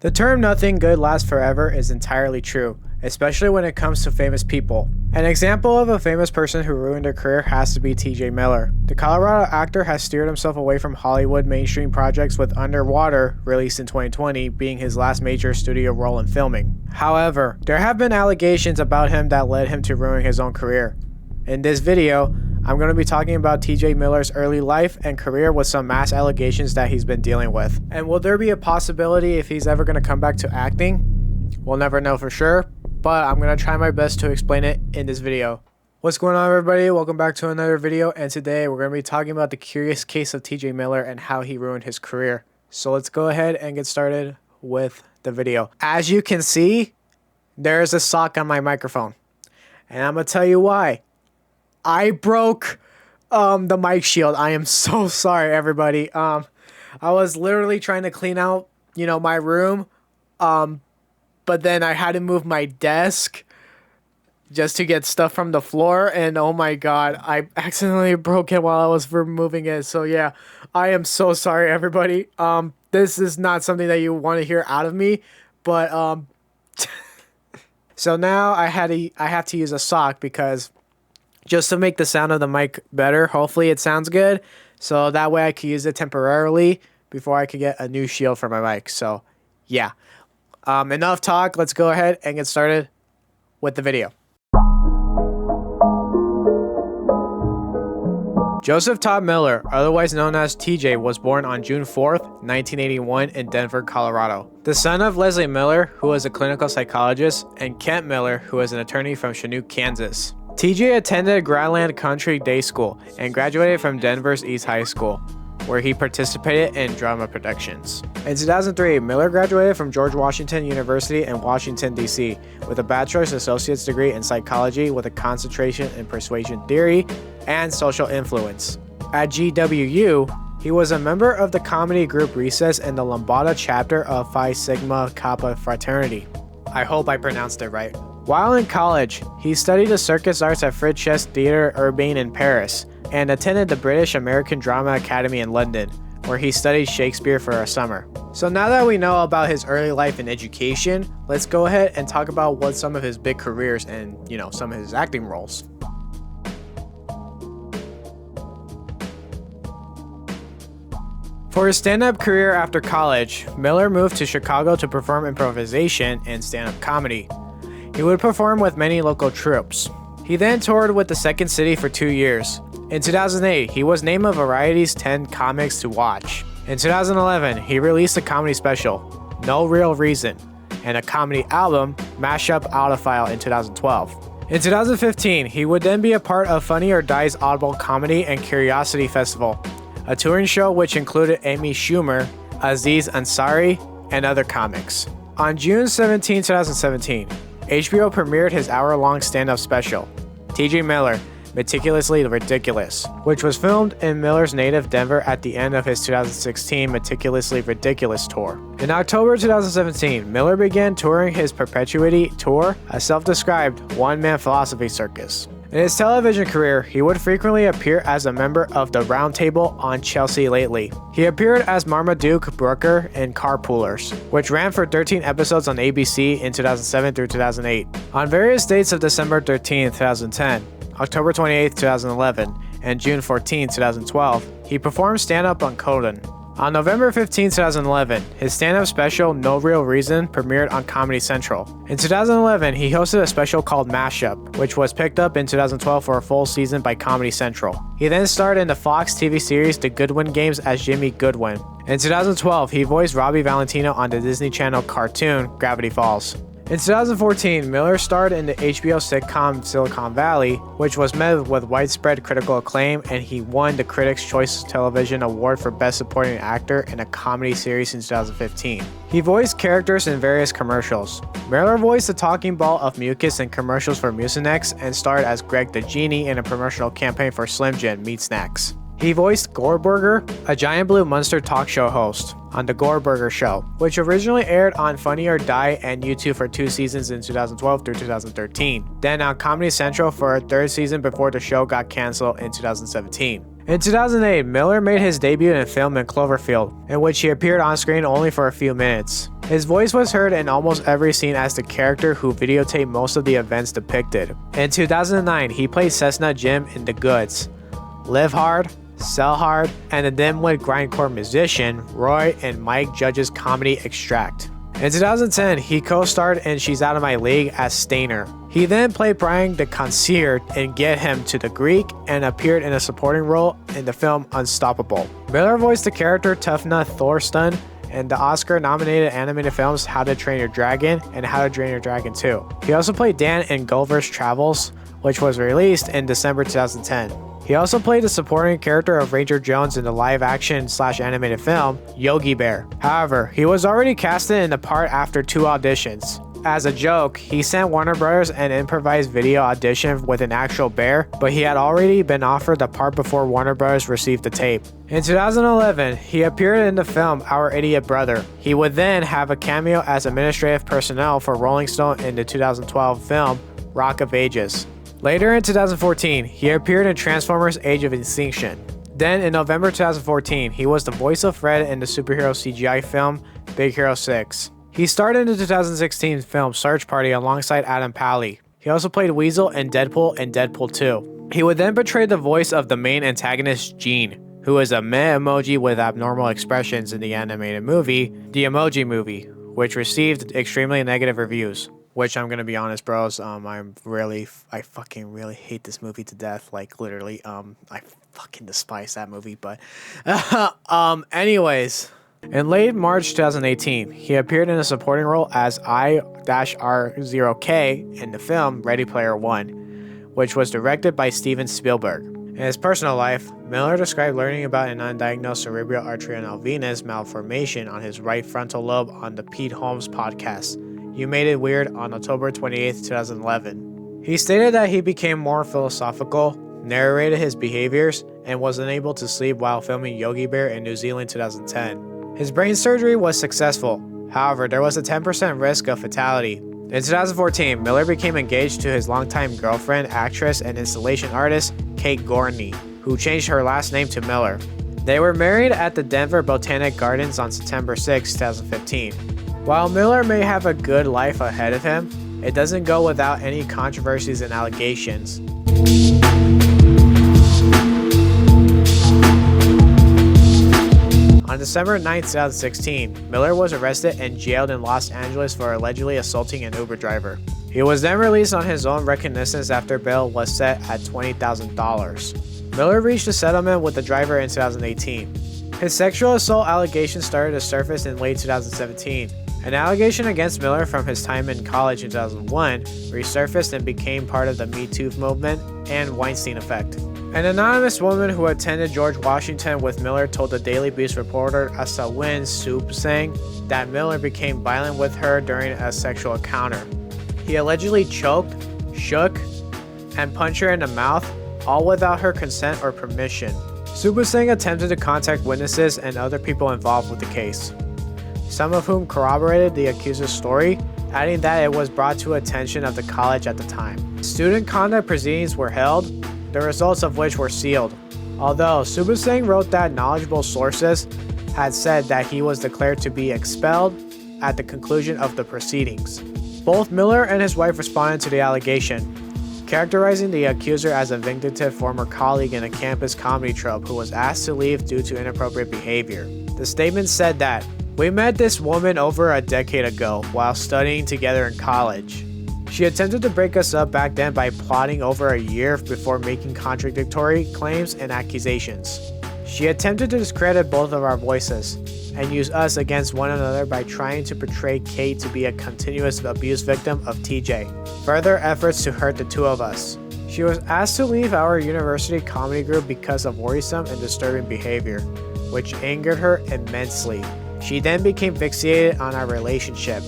The term "nothing good lasts forever" is entirely true, especially when it comes to famous people. An example of a famous person who ruined their career has to be TJ Miller. The Colorado actor has steered himself away from Hollywood mainstream projects, with Underwater, released in 2020, being his last major studio role in filming. However, there have been allegations about him that led him to ruining his own career. In this video, I'm going to be talking about TJ Miller's early life and career with some mass allegations that he's been dealing with. And will there be a possibility if he's ever going to come back to acting? We'll never know for sure, but I'm going to try my best to explain it in this video. What's going on, everybody? Welcome back to another video, and today we're going to be talking about the curious case of TJ Miller and how he ruined his career. So let's go ahead and get started with the video. As you can see, there's a sock on my microphone, and I'm going to tell you why. I broke the mic shield. I am so sorry, everybody. I was literally trying to clean out, my room, but then I had to move my desk just to get stuff from the floor, and oh my god, I accidentally broke it while I was removing it. So yeah, I am so sorry, everybody. This is not something that you want to hear out of me, but so now I have to use a sock because just to make the sound of the mic better. Hopefully it sounds good, so that way I can use it temporarily before I can get a new shield for my mic. So yeah, enough talk. Let's go ahead and get started with the video. Joseph Todd Miller, otherwise known as TJ, was born on June 4th, 1981 in Denver, Colorado. The son of Leslie Miller, who was a clinical psychologist, and Kent Miller, who was an attorney from Chinook, Kansas. TJ attended Grandland Country Day School and graduated from Denver's East High School, where he participated in drama productions. In 2003, Miller graduated from George Washington University in Washington, D.C. with a bachelor's associate's degree in psychology with a concentration in persuasion theory and social influence. At GWU, he was a member of the comedy group Recess and the Lambda chapter of Phi Sigma Kappa fraternity. I hope I pronounced it right. While in college, he studied the circus arts at Fritz Theatre Urbain in Paris and attended the British American Drama Academy in London, where he studied Shakespeare for a summer. So now that we know about his early life and education, let's go ahead and talk about what some of his big careers and, some of his acting roles. For his stand-up career after college, Miller moved to Chicago to perform improvisation and stand-up comedy. He would perform with many local troupes. He then toured with the Second City for 2 years. In 2008, he was named a Variety's 10 Comics to Watch. In 2011, he released a comedy special, No Real Reason, and a comedy album, Mashup Audiophile, in 2012. In 2015, he would then be a part of Funny or Die's Audible Comedy and Curiosity Festival, a touring show which included Amy Schumer, Aziz Ansari, and other comics. On June 17, 2017, HBO premiered his hour-long stand-up special, TJ Miller, Meticulously Ridiculous, which was filmed in Miller's native Denver at the end of his 2016 Meticulously Ridiculous tour. In October 2017, Miller began touring his Perpetuity tour, a self-described one-man philosophy circus. In his television career, he would frequently appear as a member of the Round Table on Chelsea Lately. He appeared as Marmaduke Brooker in Carpoolers, which ran for 13 episodes on ABC in 2007 through 2008. On various dates of December 13, 2010, October 28, 2011, and June 14, 2012, he performed stand-up on Conan. On November 15, 2011, his stand-up special No Real Reason premiered on Comedy Central. In 2011, he hosted a special called Mashup, which was picked up in 2012 for a full season by Comedy Central. He then starred in the Fox TV series The Goodwin Games as Jimmy Goodwin. In 2012, he voiced Robbie Valentino on the Disney Channel cartoon Gravity Falls. In 2014, Miller starred in the HBO sitcom Silicon Valley, which was met with widespread critical acclaim, and he won the Critics' Choice Television Award for Best Supporting Actor in a Comedy Series in 2015. He voiced characters in various commercials. Miller voiced the talking ball of mucus in commercials for Mucinex and starred as Greg the Genie in a promotional campaign for Slim Jim Meat Snacks. He voiced Goreburger, a Giant Blue Monster talk show host, on The Goreburger Show, which originally aired on Funny or Die and YouTube for 2 seasons in 2012 through 2013, then on Comedy Central for a 3rd season before the show got canceled in 2017. In 2008, Miller made his debut in film in Cloverfield, in which he appeared on screen only for a few minutes. His voice was heard in almost every scene as the character who videotaped most of the events depicted. In 2009, he played Cessna Jim in The Goods, Live Hard, Sell Hard, and the dimwit grindcore musician Roy and Mike Judge's comedy Extract. In 2010, he co-starred in She's Out of My League as Stainer. He then played Brian the Concierge in Get Him to the Greek and appeared in a supporting role in the film Unstoppable. Miller voiced the character Tough Nut Thorsten in the Oscar-nominated animated films How to Train Your Dragon and How to Train Your Dragon 2. He also played Dan in Gulliver's Travels, which was released in December 2010. He also played the supporting character of Ranger Jones in the live-action/animated film Yogi Bear. However, he was already casted in the part after 2 auditions. As a joke, he sent Warner Bros. An improvised video audition with an actual bear, but he had already been offered the part before Warner Bros. Received the tape. In 2011, he appeared in the film Our Idiot Brother. He would then have a cameo as administrative personnel for Rolling Stone in the 2012 film Rock of Ages. Later in 2014, he appeared in Transformers Age of Extinction. Then in November 2014, he was the voice of Fred in the superhero CGI film Big Hero 6. He starred in the 2016 film Search Party alongside Adam Pally. He also played Weasel in Deadpool and Deadpool 2. He would then portray the voice of the main antagonist Gene, who is a meh emoji with abnormal expressions in the animated movie, The Emoji Movie, which received extremely negative reviews. Which I'm gonna be honest, bros. I fucking really hate this movie to death. Like literally, I fucking despise that movie. But, anyways, in late March 2018, he appeared in a supporting role as I-R0K in the film Ready Player One, which was directed by Steven Spielberg. In his personal life, Miller described learning about an undiagnosed cerebral arterial venous malformation on his right frontal lobe on the Pete Holmes podcast, You Made It Weird, on October 28, 2011. He stated that he became more philosophical, narrated his behaviors, and was unable to sleep while filming Yogi Bear in New Zealand 2010. His brain surgery was successful. However, there was a 10% risk of fatality. In 2014, Miller became engaged to his longtime girlfriend, actress, and installation artist Kate Gorney, who changed her last name to Miller. They were married at the Denver Botanic Gardens on September 6, 2015. While Miller may have a good life ahead of him, it doesn't go without any controversies and allegations. On December 9, 2016, Miller was arrested and jailed in Los Angeles for allegedly assaulting an Uber driver. He was then released on his own recognition after bail was set at $20,000. Miller reached a settlement with the driver in 2018. His sexual assault allegations started to surface in late 2017. An allegation against Miller from his time in college in 2001 resurfaced and became part of the Me Too movement and Weinstein effect. An anonymous woman who attended George Washington with Miller told the Daily Beast reporter Asawin Subsang that Miller became violent with her during a sexual encounter. He allegedly choked, shook, and punched her in the mouth, all without her consent or permission. Subsang attempted to contact witnesses and other people involved with the case, some of whom corroborated the accuser's story, adding that it was brought to attention of the college at the time. Student conduct proceedings were held, the results of which were sealed. Although Subsang wrote that knowledgeable sources had said that he was declared to be expelled at the conclusion of the proceedings. Both Miller and his wife responded to the allegation, characterizing the accuser as a vindictive former colleague in a campus comedy troupe who was asked to leave due to inappropriate behavior. The statement said that, "We met this woman over a decade ago while studying together in college. She attempted to break us up back then by plotting over a year before making contradictory claims and accusations. She attempted to discredit both of our voices and use us against one another by trying to portray Kate to be a continuous abuse victim of TJ. Further efforts to hurt the two of us. She was asked to leave our university comedy group because of worrisome and disturbing behavior, which angered her immensely. She then became fixated on our relationship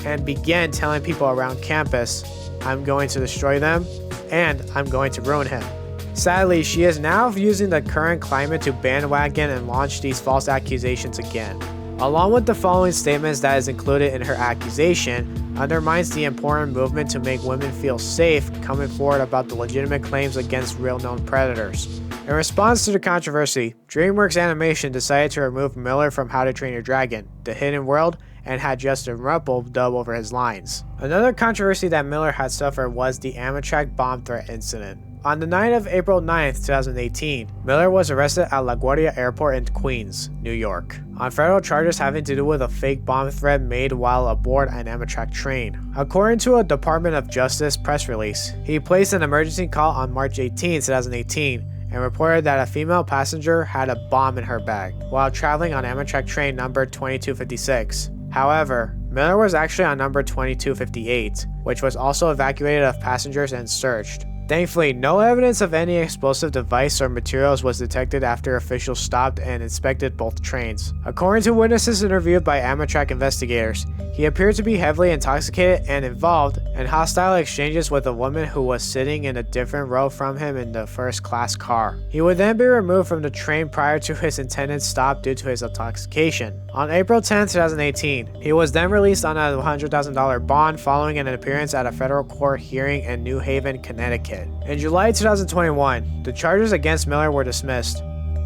and began telling people around campus, 'I'm going to destroy them and I'm going to ruin him.' Sadly, she is now using the current climate to bandwagon and launch these false accusations again. Along with the following statements that is included in her accusation, undermines the important movement to make women feel safe coming forward about the legitimate claims against real known predators. In response to the controversy, DreamWorks Animation decided to remove Miller from How to Train Your Dragon, The Hidden World, and had Justin Ruppel dub over his lines. Another controversy that Miller had suffered was the Amtrak bomb threat incident. On the night of April 9, 2018, Miller was arrested at LaGuardia Airport in Queens, New York, on federal charges having to do with a fake bomb threat made while aboard an Amtrak train. According to a Department of Justice press release, he placed an emergency call on March 18, 2018, and reported that a female passenger had a bomb in her bag while traveling on Amtrak train number 2256. However, Miller was actually on number 2258, which was also evacuated of passengers and searched. Thankfully, no evidence of any explosive device or materials was detected after officials stopped and inspected both trains. According to witnesses interviewed by Amtrak investigators, he appeared to be heavily intoxicated and involved in hostile exchanges with a woman who was sitting in a different row from him in the first-class car. He would then be removed from the train prior to his intended stop due to his intoxication. On April 10, 2018, he was then released on a $100,000 bond following an appearance at a federal court hearing in New Haven, Connecticut. In July 2021, the charges against Miller were dismissed.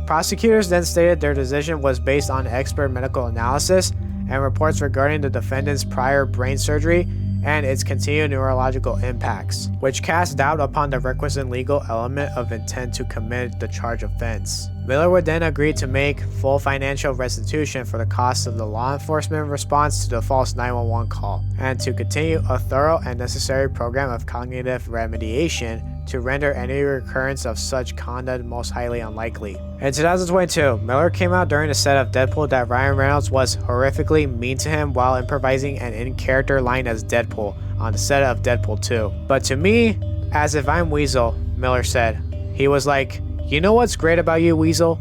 Prosecutors then stated their decision was based on expert medical analysis and reports regarding the defendant's prior brain surgery and its continued neurological impacts, which cast doubt upon the requisite legal element of intent to commit the charged offense. Miller would then agree to make full financial restitution for the costs of the law enforcement response to the false 911 call, and to continue a thorough and necessary program of cognitive remediation to render any recurrence of such conduct most highly unlikely. In 2022, Miller came out during the set of Deadpool that Ryan Reynolds was horrifically mean to him while improvising an in-character line as Deadpool on the set of Deadpool 2. But to me, as if I'm Weasel, Miller said. He was like, "You know what's great about you, Weasel?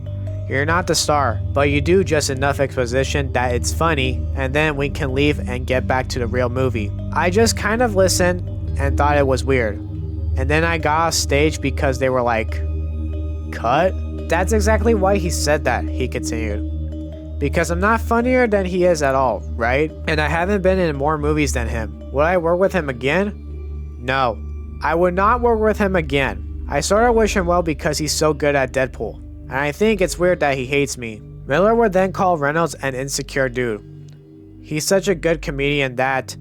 You're not the star, but you do just enough exposition that it's funny, and then we can leave and get back to the real movie. I just kind of listened and thought it was weird. And then I got off stage because they were like, cut?" That's exactly why he said that, he continued. Because I'm not funnier than he is at all, right? And I haven't been in more movies than him. Would I work with him again? No. I would not work with him again. I sort of wish him well because he's so good at Deadpool. And I think it's weird that he hates me. Miller would then call Reynolds an insecure dude. He's such a good comedian that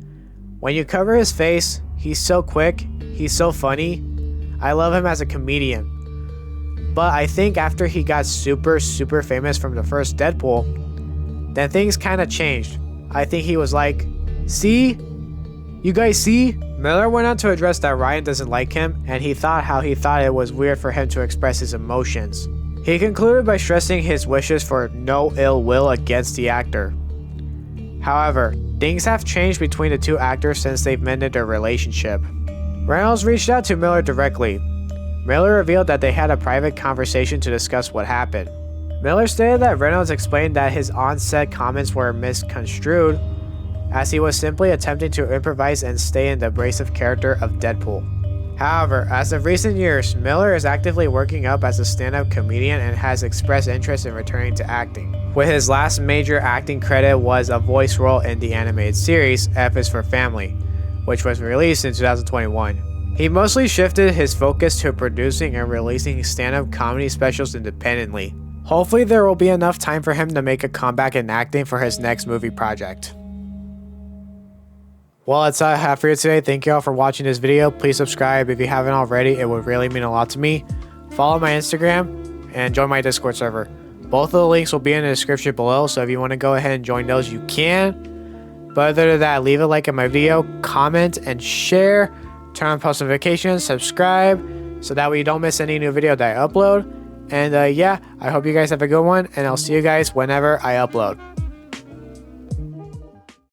when you cover his face, he's so quick. He's so funny. I love him as a comedian. But I think after he got super famous from the first Deadpool, then things kind of changed. I think he was like, "See? You guys see?" Miller went on to address that Ryan doesn't like him, and he thought it was weird for him to express his emotions. He concluded by stressing his wishes for no ill will against the actor. However, things have changed between the two actors since they've mended their relationship. Reynolds reached out to Miller directly. Miller revealed that they had a private conversation to discuss what happened. Miller stated that Reynolds explained that his on-set comments were misconstrued, as he was simply attempting to improvise and stay in the abrasive character of Deadpool. However, as of recent years, Miller is actively working up as a stand-up comedian and has expressed interest in returning to acting, with his last major acting credit was a voice role in the animated series F is for Family, which was released in 2021. He mostly shifted his focus to producing and releasing stand-up comedy specials independently. Hopefully there will be enough time for him to make a comeback in acting for his next movie project. Well, that's all I have for you today. Thank you all for watching this video. Please subscribe if you haven't already. It would really mean a lot to me. Follow my Instagram and join my Discord server. Both of the links will be in the description below, so if you want to go ahead and join those, you can. But other than that, leave a like on my video, comment, and share. Turn on post notifications, subscribe, so that way you don't miss any new video that I upload. And yeah, I hope you guys have a good one, and I'll see you guys whenever I upload.